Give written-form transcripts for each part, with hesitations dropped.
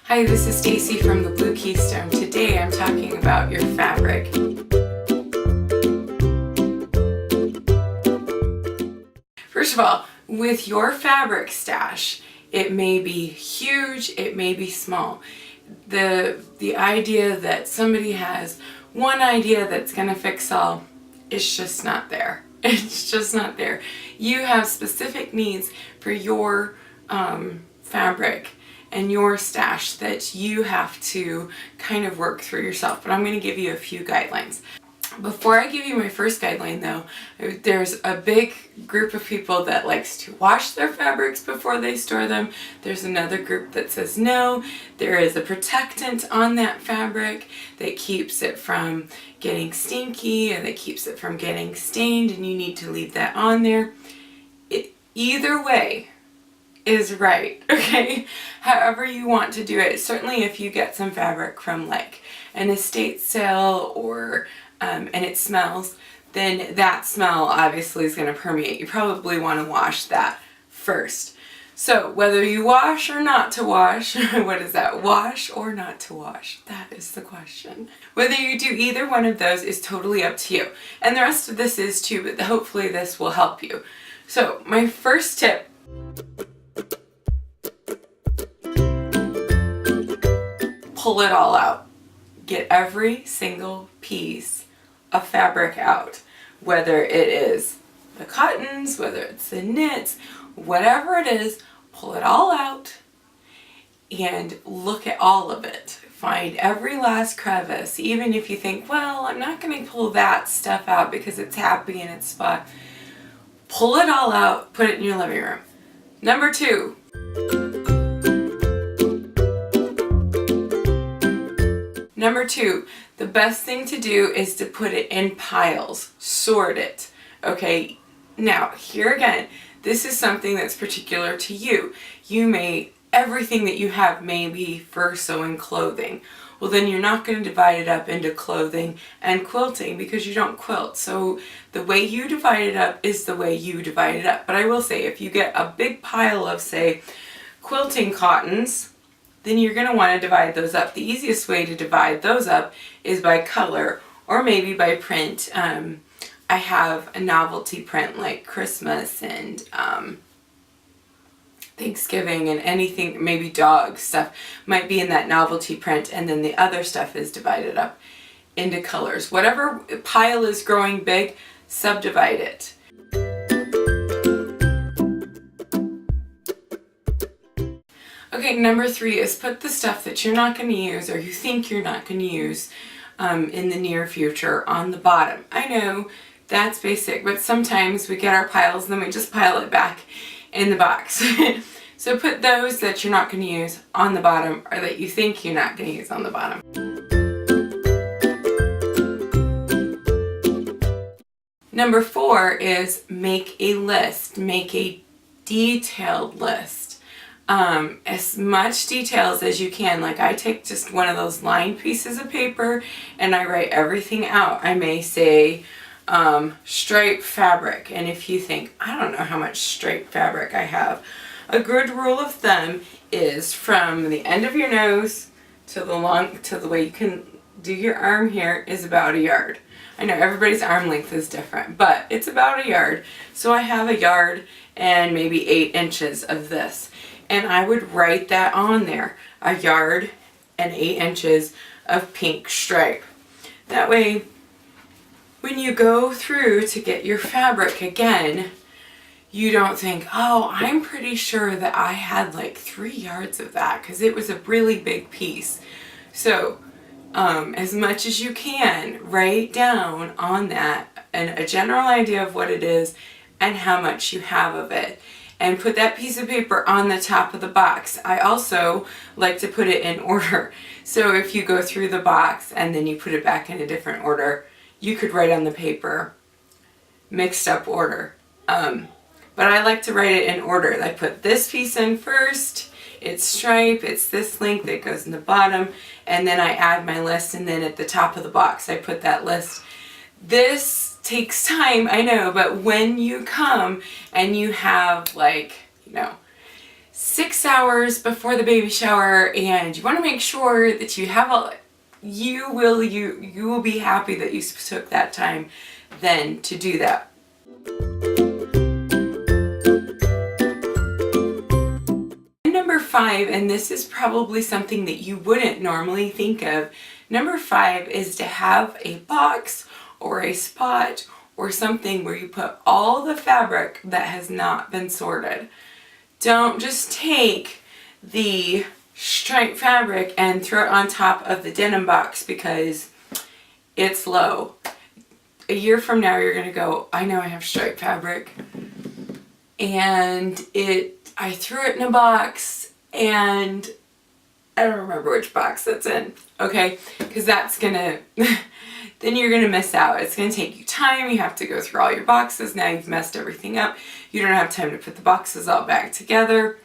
Hi, this is Stacy from the Blue Keystone. Today I'm talking about your fabric. First of all, with your fabric stash, it may be huge, it may be small. The idea that somebody has one idea that's going to fix all, it's just not there. It's just not there. You have specific needs for your fabric and your stash that you have to kind of work through yourself. But I'm going to give you a few guidelines. Before I give you my first guideline though, there's a big group of people that likes to wash their fabrics before they store them. There's another group that says no, there is a protectant on that fabric that keeps it from getting stinky and that keeps it from getting stained, and you need to leave that on there. Either way is right, okay? However you want to do it. Certainly if you get some fabric from like an estate sale or and it smells, then that smell obviously is going to permeate. You probably want to wash that first. So whether you wash or not to wash, what is that? Wash or not to wash? That is the question. Whether you do either one of those is totally up to you. And the rest of this is too, but hopefully this will help you. So my first tip, pull it all out. Get every single piece of fabric out. Whether it is the cottons, whether it's the knits, whatever it is, pull it all out and look at all of it. Find every last crevice. Even if you think, well, I'm not going to pull that stuff out because it's happy in its spot. Pull it all out, put it in your living room. Number two. Number two, the best thing to do is to put it in piles, sort it, okay? Now, here again, this is something that's particular to you. Everything that you have may be for sewing clothing. Well, then you're not going to divide it up into clothing and quilting because you don't quilt. So the way you divide it up is the way you divide it up. But I will say, if you get a big pile of, say, quilting cottons, then you're going to want to divide those up. The easiest way to divide those up is by color or maybe by print. I have a novelty print like Christmas and Thanksgiving and anything, maybe dog stuff might be in that novelty print, and then the other stuff is divided up into colors. Whatever pile is growing big, subdivide it. Okay, number three is put the stuff that you're not going to use or you think you're not going to use in the near future on the bottom. I know that's basic, but sometimes we get our piles and then we just pile it back in the box. So put those that you're not going to use on the bottom or that you think you're not going to use on the bottom. Number four is make a list. Make a detailed list. As much details as you can. Like I take just one of those lined pieces of paper and I write everything out. I may say striped fabric, and if you think, I don't know how much striped fabric I have, a good rule of thumb is from the end of your nose to the way you can do your arm here is about a yard. I know everybody's arm length is different, but it's about a yard. So I have a yard and maybe 8 inches of this. And I would write that on there, a yard and 8 inches of pink stripe. That way, when you go through to get your fabric again, you don't think, oh, I'm pretty sure that I had like 3 yards of that because it was a really big piece. So, as much as you can, write down on that a general idea of what it is and how much you have of it. And put that piece of paper on the top of the box. I also like to put it in order. So if you go through the box and then you put it back in a different order, you could write on the paper, mixed up order. But I like to write it in order. I put this piece in first, it's stripe, it's this length that goes in the bottom, and then I add my list, and then at the top of the box I put that list. This takes time, I know, but when you come and you have like, 6 hours before the baby shower, and you want to make sure that you have all, you will be happy that you took that time then to do that. Number 5, and this is probably something that you wouldn't normally think of. Number 5 is to have a box or a spot or something where you put all the fabric that has not been sorted. Don't just take the striped fabric and throw it on top of the denim box because it's low. A year from now you're gonna go, I know I have striped fabric and I threw it in a box and I don't remember which box that's in, okay? Because that's gonna, then you're gonna miss out. It's gonna take you time. You have to go through all your boxes. Now you've messed everything up. You don't have time to put the boxes all back together.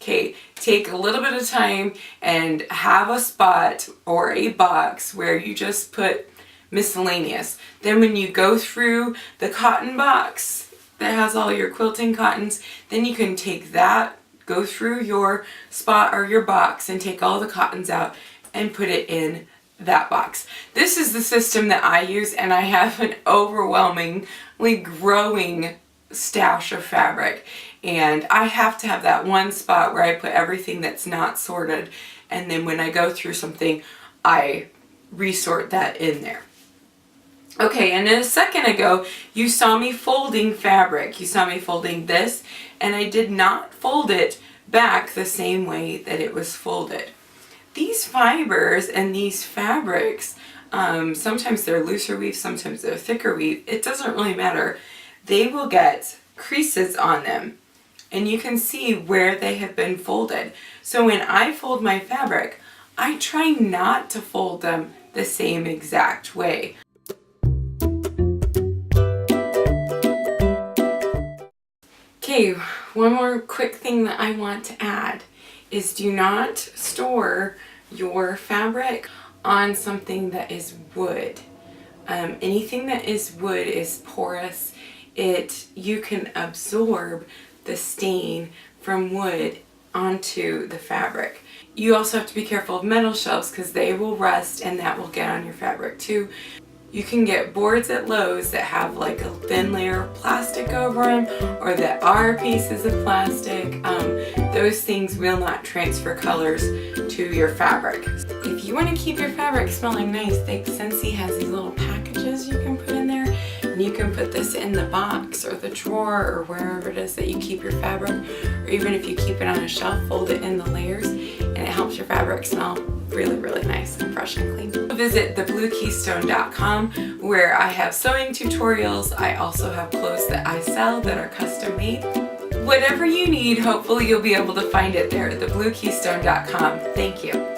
Okay, take a little bit of time and have a spot or a box where you just put miscellaneous. Then when you go through the cotton box that has all your quilting cottons, then you can take that, go through your spot or your box and take all the cottons out and put it in that box. This is the system that I use, and I have an overwhelmingly growing stash of fabric, and I have to have that one spot where I put everything that's not sorted, and then when I go through something I resort that in there. Okay, and a second ago you saw me folding fabric. You saw me folding this, and I did not fold it back the same way that it was folded. These fibers and these fabrics, sometimes they're looser weave, sometimes they're thicker weave. It doesn't really matter. They will get creases on them, and you can see where they have been folded. So when I fold my fabric, I try not to fold them the same exact way. Okay, one more quick thing that I want to add is do not store your fabric on something that is wood. Anything that is wood is porous. You can absorb the stain from wood onto the fabric. You also have to be careful of metal shelves because they will rust and that will get on your fabric too. You can get boards at Lowe's that have like a thin layer of plastic over them, or that are pieces of plastic. Those things will not transfer colors to your fabric. If you want to keep your fabric smelling nice, Scentsy has these little packages you can put in there, and you can put this in the box or the drawer or wherever it is that you keep your fabric, or even if you keep it on a shelf, fold it in the layers, and it helps your fabric smell really, really nice and fresh and clean. Visit thebluekeystone.com where I have sewing tutorials. I also have clothes that I sell that are custom made. Whatever you need, hopefully you'll be able to find it there at thebluekeystone.com. Thank you.